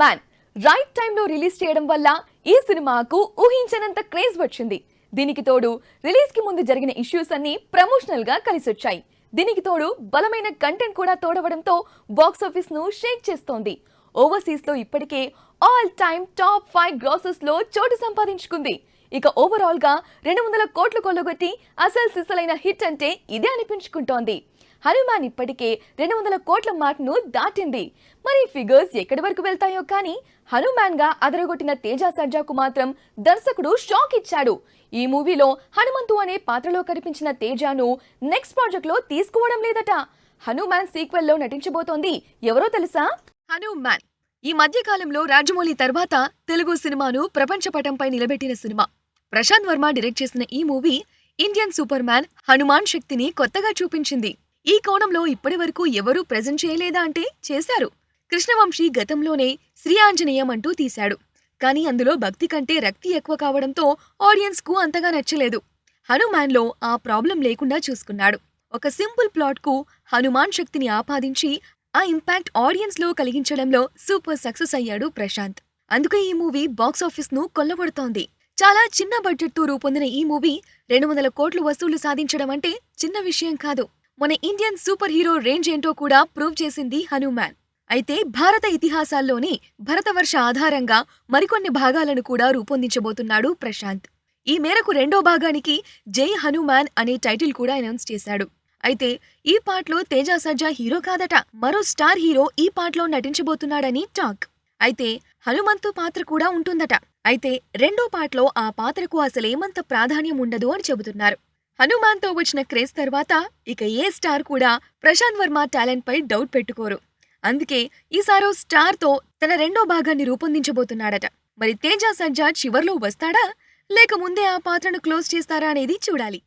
Man right టైంలో release చేయడం వల్ల ఈ సినిమాకు ఊహించనంత క్రేజ్ వచ్చింది. దీనికి తోడు రిలీజ్ కి ముందు జరిగిన ఇష్యూస్ అన్ని ప్రమోషనల్ గా కలిసొచ్చాయి. దీనికి తోడు బలమైన కంటెంట్ కూడా తోడవడంతో బాక్స్ ఆఫీస్ ను షేక్ చేస్తోంది. ఓవర్సీస్ లో ఇప్పటికే ఆల్ టైమ్ టాప్ 5 గ్రాసెస్ లో చోటు సంపాదించుకుంది. ఇక ఓవరాల్ గా 200 కోట్లు కొల్లగొట్టి అసలు సిసలైన హిట్ అంటే ఇదే అనిపించుకుంటోంది. హనుమాన్ ఇప్పటికే 200 కోట్ల మార్క్ ను దాటింది. మరి ఫిగర్స్ ఎక్కడి వరకు వెళ్తాయో కానీ హనుమాన్ గా అదరగొట్టిన తేజ సర్జాకు మాత్రం దర్శకుడు షాక్ ఇచ్చాడు. ఈ మూవీలో హనుమంతు అనే పాత్రలో కనిపించిన తేజాను నెక్స్ట్ ప్రాజెక్ట్ లో తీసుకోవడం లేదట. హనుమాన్ సీక్వెల్ లో నటించబోతోంది ఎవరో తెలుసా? హనుమాన్ ఈ మధ్య కాలంలో రాజమౌళి తర్వాత తెలుగు సినిమాను ప్రపంచ పటంపై నిలబెట్టిన సినిమా. ప్రశాంత్ వర్మ డైరెక్ట్ చేసిన ఈ movie Indian super man Hanuman శక్తిని కొత్తగా చూపించింది. ఈ కోణంలో ఇప్పటి వరకు ఎవరూ ప్రెజెంట్ చేయలేదా అంటే చేశారు. కృష్ణవంశీ గతంలోనే శ్రీ ఆంజనేయం అంటూ తీశాడు. కానీ అందులో భక్తి కంటే రక్తి ఎక్కువ కావడంతో ఆడియన్స్ కు అంతగా నచ్చలేదు. హనుమాన్ లో ఆ ప్రాబ్లం లేకుండా చూసుకున్నాడు. ఒక సింపుల్ ప్లాట్ కు హనుమాన్ శక్తిని ఆపాదించి ఆ ఇంపాక్ట్ ఆడియన్స్ లో కలిగించడంలో సూపర్ సక్సెస్ అయ్యాడు ప్రశాంత్. అందుకే ఈ మూవీ బాక్స్ ఆఫీస్ ను కొల్లగొడుతోంది. చాలా చిన్న బడ్జెట్ తో రూపొందిన ఈ మూవీ 200 కోట్లు వసూలు సాధించడం అంటే చిన్న విషయం కాదు. మన ఇండియన్ సూపర్ హీరో రేంజ్ ఏంటో కూడా ప్రూవ్ చేసింది హనుమాన్. అయితే భారత ఇతిహాసాల్లోని భరతవర్ష ఆధారంగా మరికొన్ని భాగాలను కూడా రూపొందించబోతున్నాడు ప్రశాంత్. ఈ మేరకు రెండో భాగానికి జై హనుమాన్ అనే టైటిల్ కూడా అనౌన్స్ చేశాడు. అయితే ఈ పాటలో తేజ సర్జా హీరో కాదట, మరో స్టార్ హీరో ఈ పాటలో నటించబోతున్నాడని టాక్. అయితే హనుమంతు పాత్ర కూడా ఉంటుందట. అయితే రెండో పాటలో ఆ పాత్రకు అసలేమంత ప్రాధాన్యం ఉండదు అని చెబుతున్నారు. హనుమాన్ తో వచ్చిన క్రేజ్ తర్వాత ఇక ఏ స్టార్ కూడా ప్రశాంత్ వర్మ టాలెంట్ పై డౌట్ పెట్టుకోరు. అందుకే ఈసారో స్టార్ తో తన రెండో భాగాన్ని రూపొందించబోతున్నాడట. మరి తేజ సర్జా చివర్లో వస్తాడా లేక ముందే ఆ పాత్రను క్లోజ్ చేస్తారా అనేది చూడాలి.